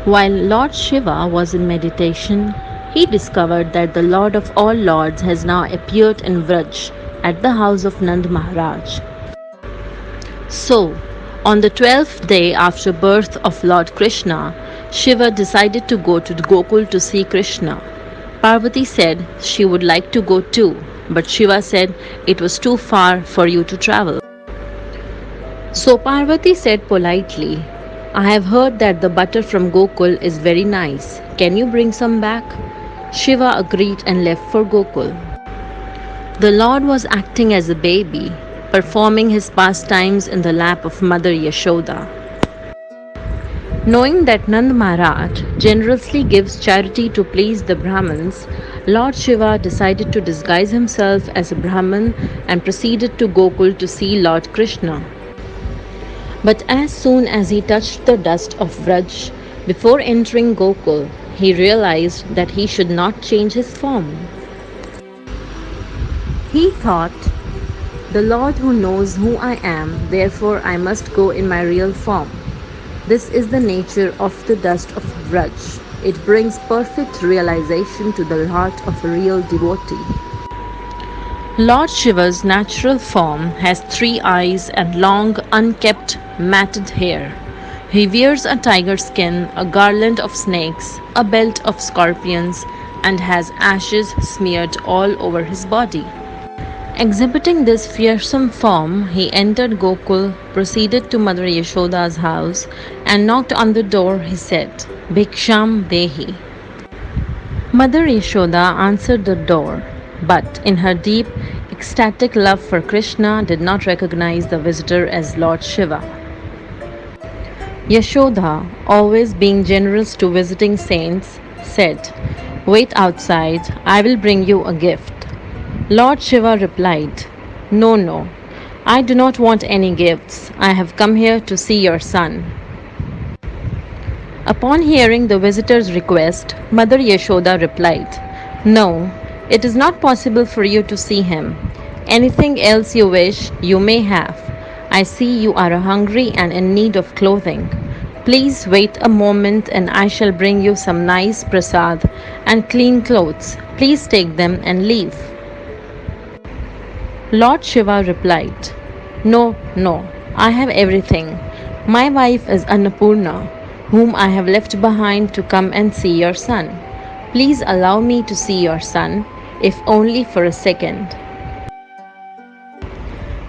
While Lord Shiva was in meditation, he discovered that the Lord of all Lords has now appeared in Vraj at the house of Nand Maharaj. So, on the 12th day after birth of Lord Krishna, Shiva decided to go to Gokul to see Krishna. Parvati said she would like to go too, but Shiva said it was too far for you to travel. So Parvati said politely, I have heard that the butter from Gokul is very nice. Can you bring some back? Shiva agreed and left for Gokul. The Lord was acting as a baby, performing his pastimes in the lap of Mother Yashoda. Knowing that Nand Maharaj generously gives charity to please the Brahmins, Lord Shiva decided to disguise himself as a Brahmin and proceeded to Gokul to see Lord Krishna. But as soon as he touched the dust of Vraj, before entering Gokul, he realized that he should not change his form. He thought, the Lord who knows who I am, therefore I must go in my real form. This is the nature of the dust of Vraj. It brings perfect realization to the heart of a real devotee. Lord Shiva's natural form has 3 eyes and long, unkept, matted hair. He wears a tiger skin, a garland of snakes, a belt of scorpions, and has ashes smeared all over his body. Exhibiting this fearsome form, he entered Gokul, proceeded to Mother Yashoda's house, and knocked on the door. He said, Bhiksham Dehi. Mother Yashoda answered the door, but in her deep, ecstatic love for Krishna did not recognize the visitor as Lord Shiva. Yashoda, always being generous to visiting saints, said, Wait outside, I will bring you a gift. Lord Shiva replied, No, I do not want any gifts. I have come here to see your son. Upon hearing the visitor's request, Mother Yashoda replied, No, it is not possible for you to see him. Anything else you wish, you may have. I see you are hungry and in need of clothing. Please wait a moment and I shall bring you some nice prasad and clean clothes. Please take them and leave. Lord Shiva replied, No, I have everything. My wife is Annapurna, whom I have left behind to come and see your son. Please allow me to see your son, if only for a second.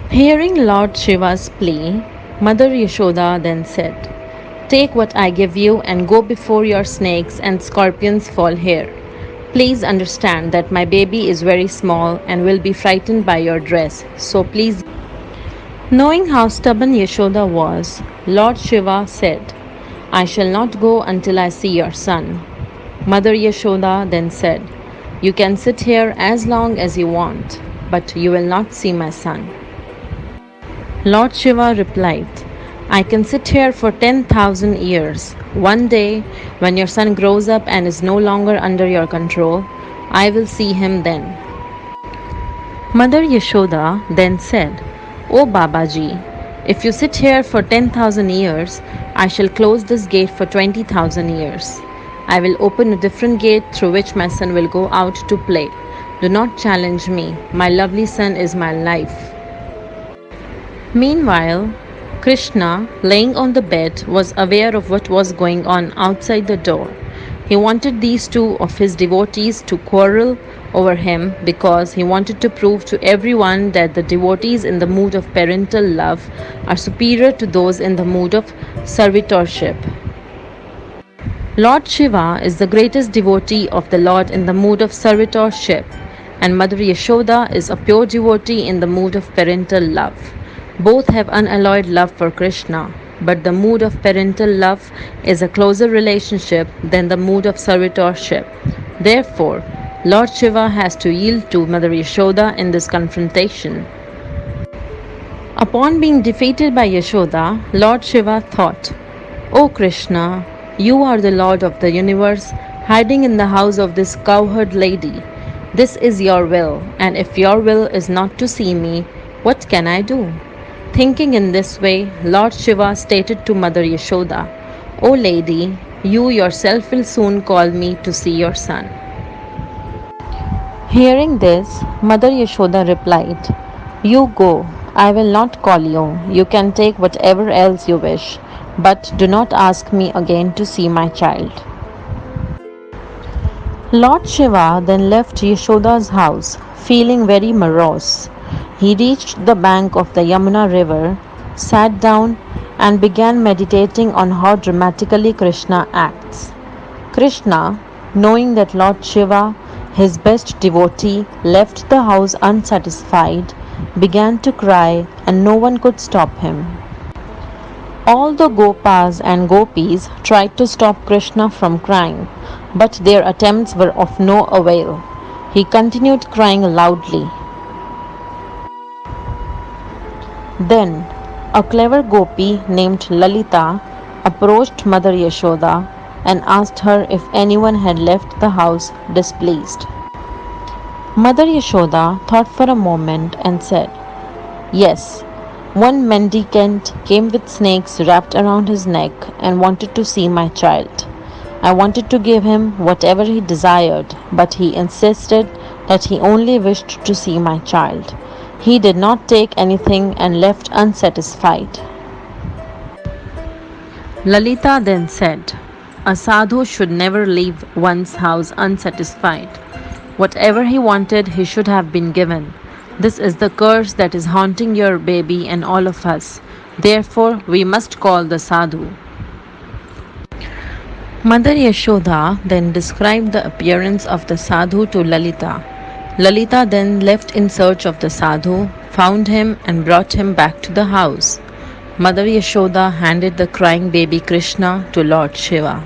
Hearing Lord Shiva's plea, Mother Yashoda then said, Take what I give you and go before your snakes and scorpions fall here. Please understand that my baby is very small and will be frightened by your dress, so please. Knowing how stubborn Yashoda was, Lord Shiva said, I shall not go until I see your son. Mother Yashoda then said, You can sit here as long as you want, but you will not see my son. Lord Shiva replied, I can sit here for 10,000 years. One day, when your son grows up and is no longer under your control, I will see him then. Mother Yashoda then said, O Babaji, if you sit here for 10,000 years, I shall close this gate for 20,000 years. I will open a different gate through which my son will go out to play. Do not challenge me. My lovely son is my life. Meanwhile, Krishna, laying on the bed, was aware of what was going on outside the door. He wanted these 2 of his devotees to quarrel over him because he wanted to prove to everyone that the devotees in the mood of parental love are superior to those in the mood of servitorship. Lord Shiva is the greatest devotee of the Lord in the mood of servitorship, and Mother Yashoda is a pure devotee in the mood of parental love. Both have unalloyed love for Krishna, but the mood of parental love is a closer relationship than the mood of servitorship. Therefore, Lord Shiva has to yield to Mother Yashoda in this confrontation. Upon being defeated by Yashoda, Lord Shiva thought, O Krishna, you are the Lord of the universe, hiding in the house of this cowherd lady. This is your will, and if your will is not to see me, what can I do? Thinking in this way, Lord Shiva stated to Mother Yashoda, O lady, You yourself will soon call me to see your son. Hearing this, Mother Yashoda replied, You go, I will not call you. You can take whatever else you wish, but do not ask me again to see my child. Lord Shiva then left Yashoda's house, feeling very morose. He reached the bank of the Yamuna river, sat down, and began meditating on how dramatically Krishna acts. Krishna, knowing that Lord Shiva, his best devotee, left the house unsatisfied, began to cry, and no one could stop him. All the Gopas and Gopis tried to stop Krishna from crying, but their attempts were of no avail. He continued crying loudly. Then, a clever gopi named Lalita approached Mother Yashoda and asked her if anyone had left the house displeased. Mother Yashoda thought for a moment and said, Yes, one mendicant came with snakes wrapped around his neck and wanted to see my child. I wanted to give him whatever he desired, but he insisted that he only wished to see my child. He did not take anything and left unsatisfied. Lalita then said, A sadhu should never leave one's house unsatisfied. Whatever he wanted, he should have been given. This is the curse that is haunting your baby and all of us. Therefore, we must call the sadhu. Mother Yashoda then described the appearance of the sadhu to Lalita. Lalita then left in search of the sadhu, found him, and brought him back to the house. Mother Yashoda handed the crying baby Krishna to Lord Shiva.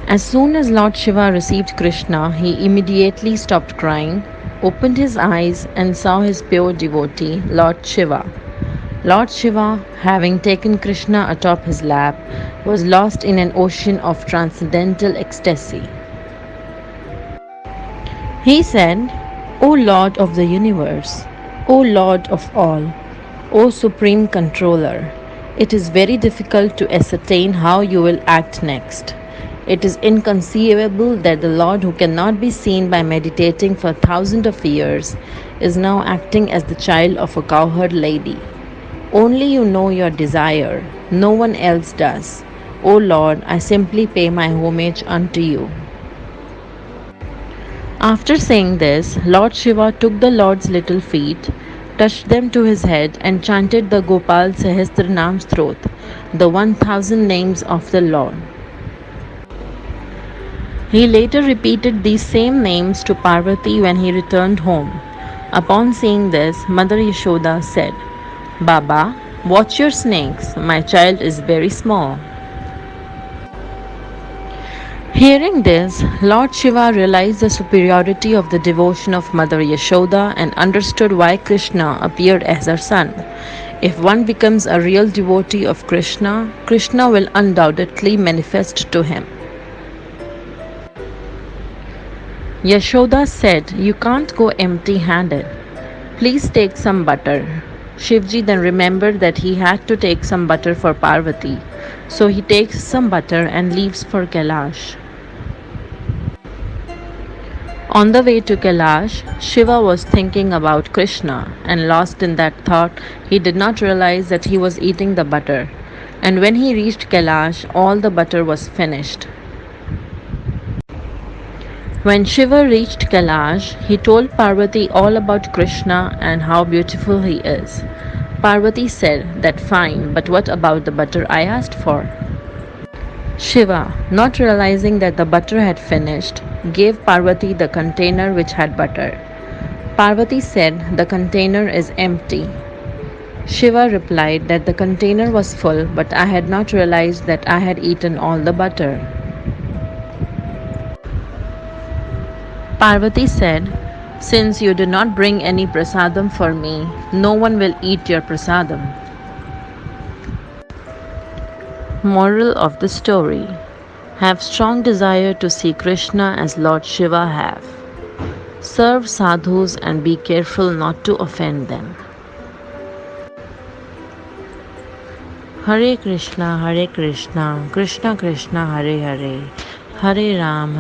As soon as Lord Shiva received Krishna, he immediately stopped crying, opened his eyes, and saw his pure devotee, Lord Shiva. Lord Shiva, having taken Krishna atop his lap, was lost in an ocean of transcendental ecstasy. He said, O Lord of the universe, O Lord of all, O Supreme Controller, it is very difficult to ascertain how you will act next. It is inconceivable that the Lord, who cannot be seen by meditating for thousands of years, is now acting as the child of a cowherd lady. Only you know your desire, no one else does. O Lord, I simply pay my homage unto you. After saying this, Lord Shiva took the Lord's little feet, touched them to his head, and chanted the Gopal Sahasranam Stottra, the 1000 names of the Lord. He later repeated these same names to Parvati when he returned home. Upon seeing this, Mother Yashoda said, Baba, watch your snakes, my child is very small. Hearing this, Lord Shiva realized the superiority of the devotion of Mother Yashoda and understood why Krishna appeared as her son. If one becomes a real devotee of Krishna, Krishna will undoubtedly manifest to him. Yashoda said, You can't go empty-handed. Please take some butter. Shivji then remembered that he had to take some butter for Parvati. So he takes some butter and leaves for Kailash. On the way to Kailash, Shiva was thinking about Krishna, and lost in that thought, he did not realize that he was eating the butter. And when he reached Kailash, all the butter was finished. When Shiva reached Kailash, he told Parvati all about Krishna and how beautiful he is. Parvati said that fine, but what about the butter I asked for? Shiva, not realizing that the butter had finished, gave Parvati the container which had butter. Parvati said the container is empty. Shiva replied that the container was full, but I had not realized that I had eaten all the butter. Parvati said, Since you did not bring any prasadam for me, no one will eat your prasadam. Moral of the story: Have strong desire to see Krishna as Lord Shiva have. Serve sadhus and be careful not to offend them. Hare Krishna, Krishna Krishna, Hare Hare, Hare Ram,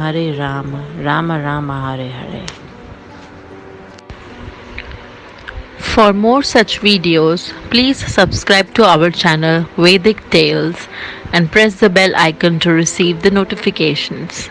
Rama Rama, Hare Hare. For more such videos, please subscribe to our channel Vedic Tales and press the bell icon to receive the notifications.